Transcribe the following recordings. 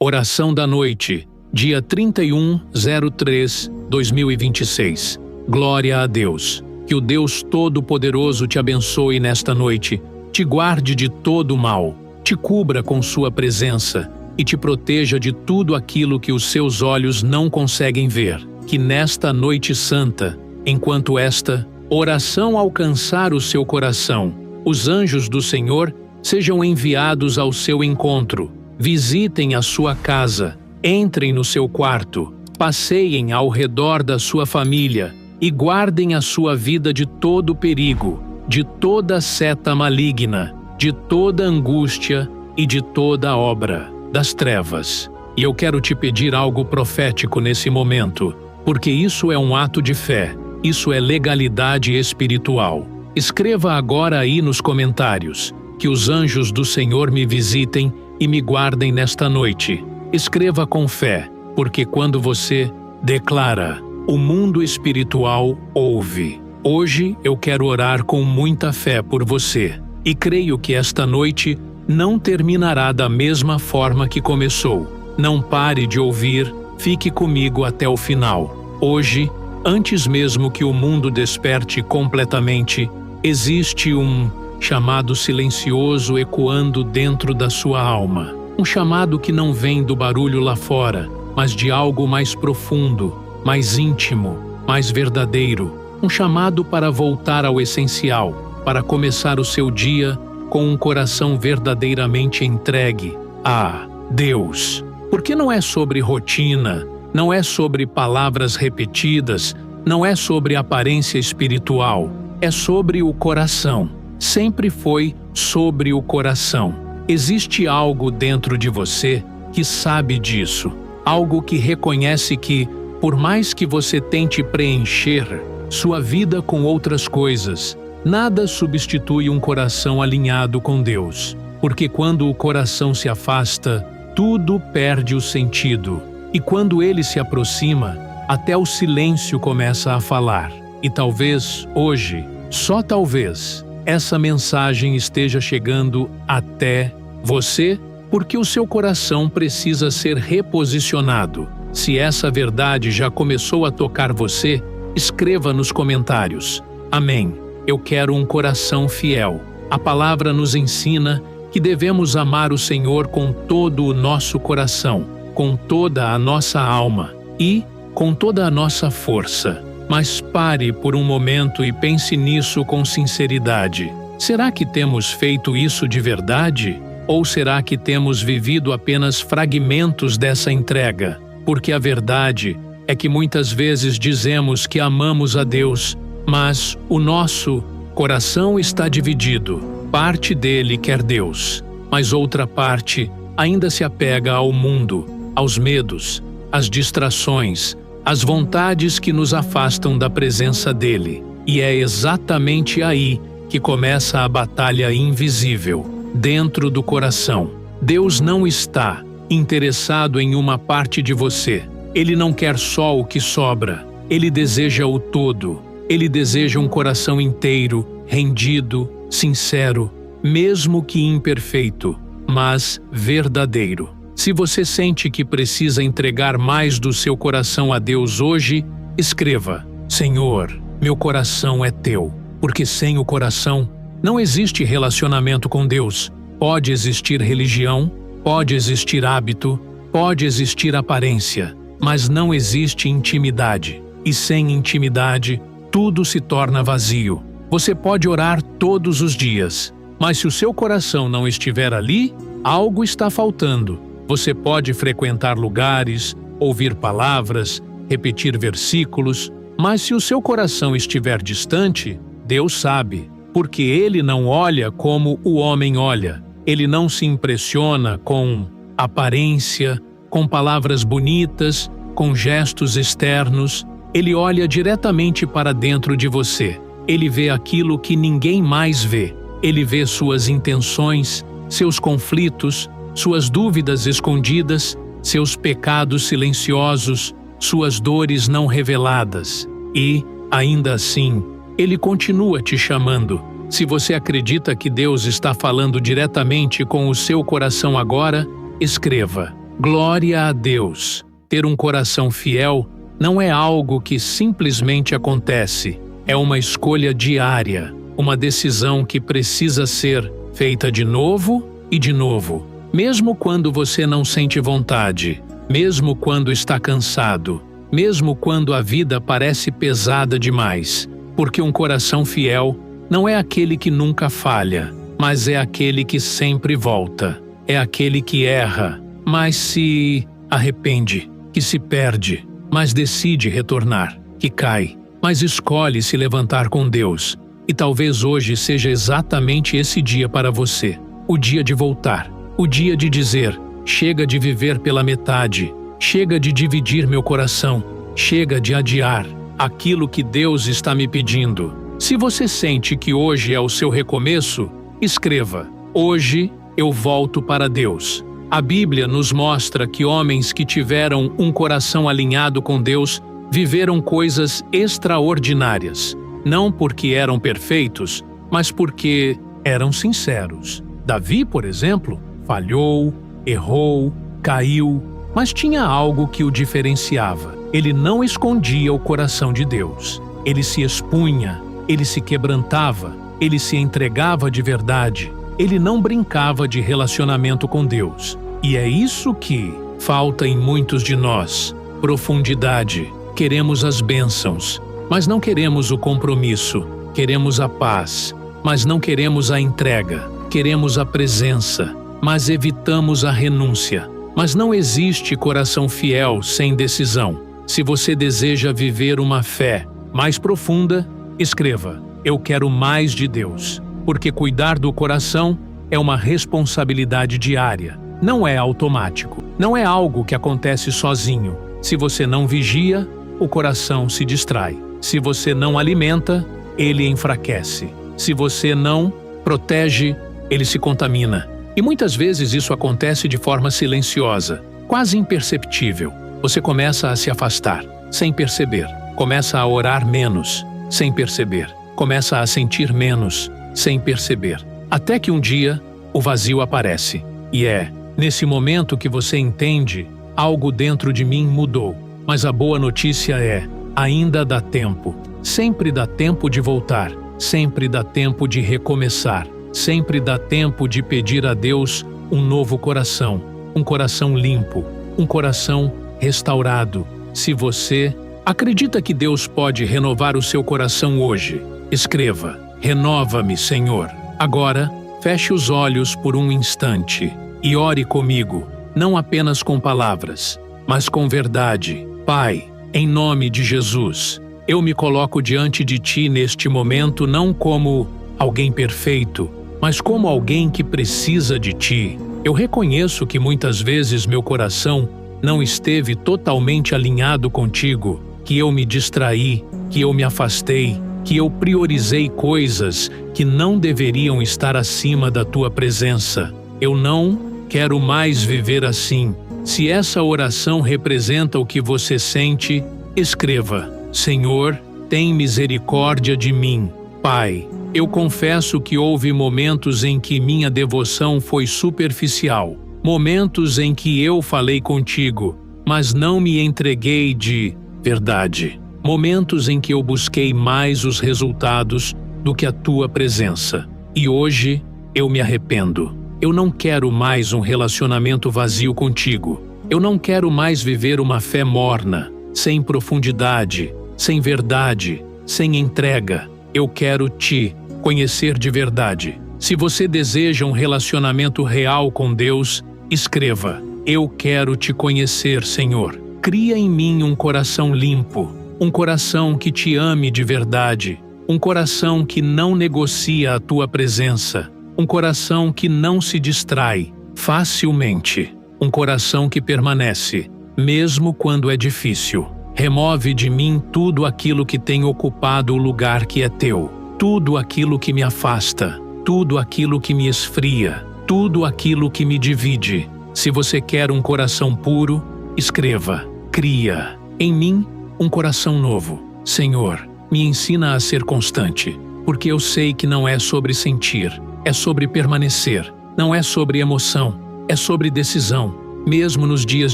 Oração da noite, dia 31/03/2026. Glória a Deus. Que o Deus Todo-Poderoso te abençoe nesta noite, te guarde de todo o mal, te cubra com sua presença e te proteja de tudo aquilo que os seus olhos não conseguem ver. Que nesta noite santa, enquanto esta oração alcançar o seu coração, os anjos do Senhor sejam enviados ao seu encontro, visitem a sua casa, entrem no seu quarto, passeiem ao redor da sua família e guardem a sua vida de todo perigo, de toda seta maligna, de toda angústia e de toda obra das trevas. E eu quero te pedir algo profético nesse momento, porque isso é um ato de fé, isso é legalidade espiritual. Escreva agora aí nos comentários: que os anjos do Senhor me visitem e me guardem nesta noite. Escreva com fé, porque quando você declara, o mundo espiritual ouve. Hoje eu quero orar com muita fé por você, e creio que esta noite não terminará da mesma forma que começou. Não pare de ouvir, fique comigo até o final. Hoje, antes mesmo que o mundo desperte completamente, existe um chamado silencioso ecoando dentro da sua alma. Um chamado que não vem do barulho lá fora, mas de algo mais profundo, mais íntimo, mais verdadeiro. Um chamado para voltar ao essencial, para começar o seu dia com um coração verdadeiramente entregue a Deus. Porque não é sobre rotina, não é sobre palavras repetidas, não é sobre aparência espiritual, é sobre o coração. Sempre foi sobre o coração. Existe algo dentro de você que sabe disso, algo que reconhece que, por mais que você tente preencher sua vida com outras coisas, nada substitui um coração alinhado com Deus. Porque quando o coração se afasta, tudo perde o sentido. E quando ele se aproxima, até o silêncio começa a falar. E talvez hoje, só talvez, essa mensagem esteja chegando até você, porque o seu coração precisa ser reposicionado. Se essa verdade já começou a tocar você, escreva nos comentários. Amém. Eu quero um coração fiel. A palavra nos ensina que devemos amar o Senhor com todo o nosso coração, com toda a nossa alma e com toda a nossa força. Mas pare por um momento e pense nisso com sinceridade. Será que temos feito isso de verdade? Ou será que temos vivido apenas fragmentos dessa entrega? Porque a verdade é que muitas vezes dizemos que amamos a Deus, mas o nosso coração está dividido. Parte dele quer Deus, mas outra parte ainda se apega ao mundo, aos medos, às distrações, às vontades que nos afastam da presença dele. E é exatamente aí que começa a batalha invisível, dentro do coração. Deus não está interessado em uma parte de você. Ele não quer só o que sobra. Ele deseja o todo. Ele deseja um coração inteiro, rendido, sincero, mesmo que imperfeito, mas verdadeiro. Se você sente que precisa entregar mais do seu coração a Deus hoje, escreva: Senhor, meu coração é teu. Porque sem o coração não existe relacionamento com Deus. Pode existir religião, pode existir hábito, pode existir aparência, mas não existe intimidade. E sem intimidade, tudo se torna vazio. Você pode orar todos os dias, mas se o seu coração não estiver ali, algo está faltando. Você pode frequentar lugares, ouvir palavras, repetir versículos, mas se o seu coração estiver distante, Deus sabe, porque Ele não olha como o homem olha. Ele não se impressiona com aparência, com palavras bonitas, com gestos externos. Ele olha diretamente para dentro de você. Ele vê aquilo que ninguém mais vê. Ele vê suas intenções, seus conflitos, suas dúvidas escondidas, seus pecados silenciosos, suas dores não reveladas. E, ainda assim, Ele continua te chamando. Se você acredita que Deus está falando diretamente com o seu coração agora, escreva: Glória a Deus! Ter um coração fiel não é algo que simplesmente acontece, é uma escolha diária, uma decisão que precisa ser feita de novo e de novo, mesmo quando você não sente vontade, mesmo quando está cansado, mesmo quando a vida parece pesada demais, porque um coração fiel não é aquele que nunca falha, mas é aquele que sempre volta, é aquele que erra, mas se arrepende, que se perde, mas decide retornar, que cai, mas escolhe se levantar com Deus. E talvez hoje seja exatamente esse dia para você, o dia de voltar, o dia de dizer: chega de viver pela metade, chega de dividir meu coração, chega de adiar aquilo que Deus está me pedindo. Se você sente que hoje é o seu recomeço, escreva: hoje eu volto para Deus. A Bíblia nos mostra que homens que tiveram um coração alinhado com Deus viveram coisas extraordinárias, não porque eram perfeitos, mas porque eram sinceros. Davi, por exemplo, falhou, errou, caiu, mas tinha algo que o diferenciava. Ele não escondia o coração de Deus. Ele se expunha, ele se quebrantava, ele se entregava de verdade. Ele não brincava de relacionamento com Deus. E é isso que falta em muitos de nós: profundidade. Queremos as bênçãos, mas não queremos o compromisso. Queremos a paz, mas não queremos a entrega. Queremos a presença, mas evitamos a renúncia. Mas não existe coração fiel sem decisão. Se você deseja viver uma fé mais profunda, escreva: eu quero mais de Deus. Porque cuidar do coração é uma responsabilidade diária. Não é automático. Não é algo que acontece sozinho. Se você não vigia, o coração se distrai. Se você não alimenta, ele enfraquece. Se você não protege, ele se contamina. E muitas vezes isso acontece de forma silenciosa, quase imperceptível. Você começa a se afastar, sem perceber. Começa a orar menos, sem perceber. Começa a sentir menos, sem perceber. Até que um dia, o vazio aparece. E é nesse momento que você entende: algo dentro de mim mudou. Mas a boa notícia é: ainda dá tempo. Sempre dá tempo de voltar. Sempre dá tempo de recomeçar. Sempre dá tempo de pedir a Deus um novo coração. Um coração limpo. Um coração restaurado. Se você acredita que Deus pode renovar o seu coração hoje, escreva: renova-me, Senhor. Agora, feche os olhos por um instante e ore comigo, não apenas com palavras, mas com verdade. Pai, em nome de Jesus, eu me coloco diante de Ti neste momento não como alguém perfeito, mas como alguém que precisa de Ti. Eu reconheço que muitas vezes meu coração não esteve totalmente alinhado contigo, que eu me distraí, que eu me afastei, que eu priorizei coisas que não deveriam estar acima da Tua presença. Eu não quero mais viver assim. Se essa oração representa o que você sente, escreva: Senhor, tem misericórdia de mim. Pai, eu confesso que houve momentos em que minha devoção foi superficial, momentos em que eu falei contigo, mas não me entreguei de verdade, momentos em que eu busquei mais os resultados do que a Tua presença. E hoje eu me arrependo. Eu não quero mais um relacionamento vazio contigo. Eu não quero mais viver uma fé morna, sem profundidade, sem verdade, sem entrega. Eu quero Te conhecer de verdade. Se você deseja um relacionamento real com Deus, escreva: eu quero Te conhecer, Senhor. Cria em mim um coração limpo, um coração que Te ame de verdade, um coração que não negocia a Tua presença, um coração que não se distrai facilmente, um coração que permanece, mesmo quando é difícil. Remove de mim tudo aquilo que tem ocupado o lugar que é Teu, tudo aquilo que me afasta, tudo aquilo que me esfria, tudo aquilo que me divide. Se você quer um coração puro, escreva: cria em mim um coração novo. Senhor, me ensina a ser constante, porque eu sei que não é sobre sentir, é sobre permanecer. Não é sobre emoção, é sobre decisão. mesmo nos dias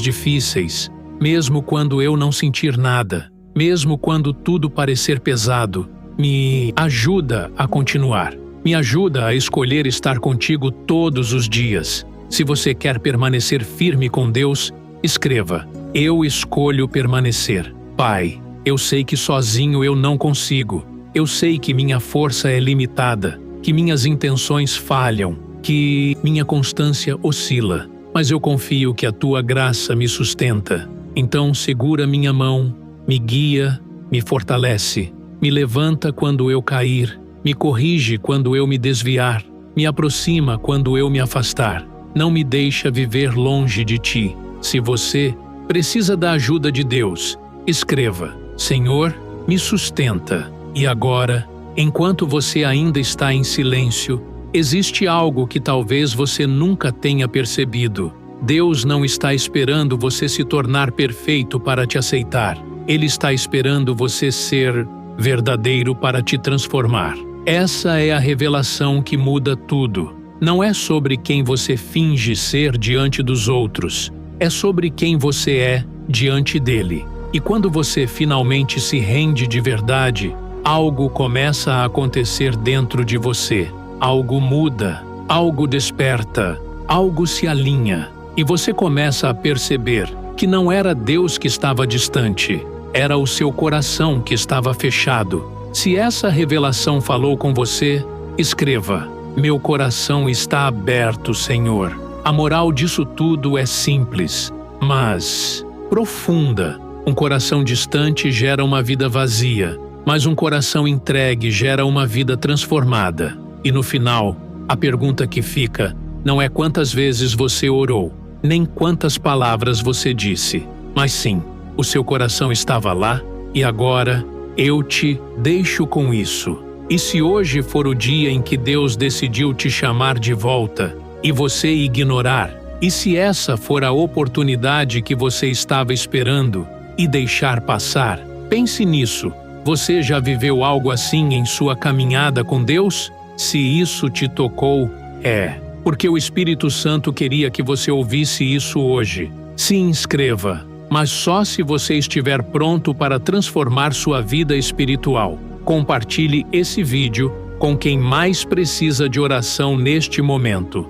difíceis, mesmo quando eu não sentir nada, mesmo quando tudo parecer pesado. Me ajuda a continuar. Me ajuda a escolher estar contigo todos os dias. Se você quer permanecer firme com Deus, escreva: eu escolho permanecer. Pai, eu sei que sozinho eu não consigo. Eu sei que minha força é limitada, que minhas intenções falham, que minha constância oscila. Mas eu confio que a tua graça me sustenta. Então segura minha mão, me guia, me fortalece, me levanta quando eu cair, me corrige quando eu me desviar, me aproxima quando eu me afastar. Não me deixa viver longe de ti. Se você precisa da ajuda de Deus, escreva: Senhor, me sustenta. E agora, enquanto você ainda está em silêncio, existe algo que talvez você nunca tenha percebido. Deus não está esperando você se tornar perfeito para te aceitar. Ele está esperando você ser verdadeiro para te transformar. Essa é a revelação que muda tudo. Não é sobre quem você finge ser diante dos outros. É sobre quem você é diante dele. E quando você finalmente se rende de verdade, algo começa a acontecer dentro de você. Algo muda, algo desperta, algo se alinha. E você começa a perceber que não era Deus que estava distante, era o seu coração que estava fechado. Se essa revelação falou com você, escreva: meu coração está aberto, Senhor. A moral disso tudo é simples, mas profunda. Um coração distante gera uma vida vazia, mas um coração entregue gera uma vida transformada. E no final, a pergunta que fica não é quantas vezes você orou, nem quantas palavras você disse, mas sim, o seu coração estava lá e agora eu te deixo com isso. E se hoje for o dia em que Deus decidiu te chamar de volta e você ignorar, e se essa for a oportunidade que você estava esperando e deixar passar, pense nisso. Você já viveu algo assim em sua caminhada com Deus? Se isso te tocou, porque o Espírito Santo queria que você ouvisse isso hoje. Se inscreva, mas só se você estiver pronto para transformar sua vida espiritual. Compartilhe esse vídeo com quem mais precisa de oração neste momento.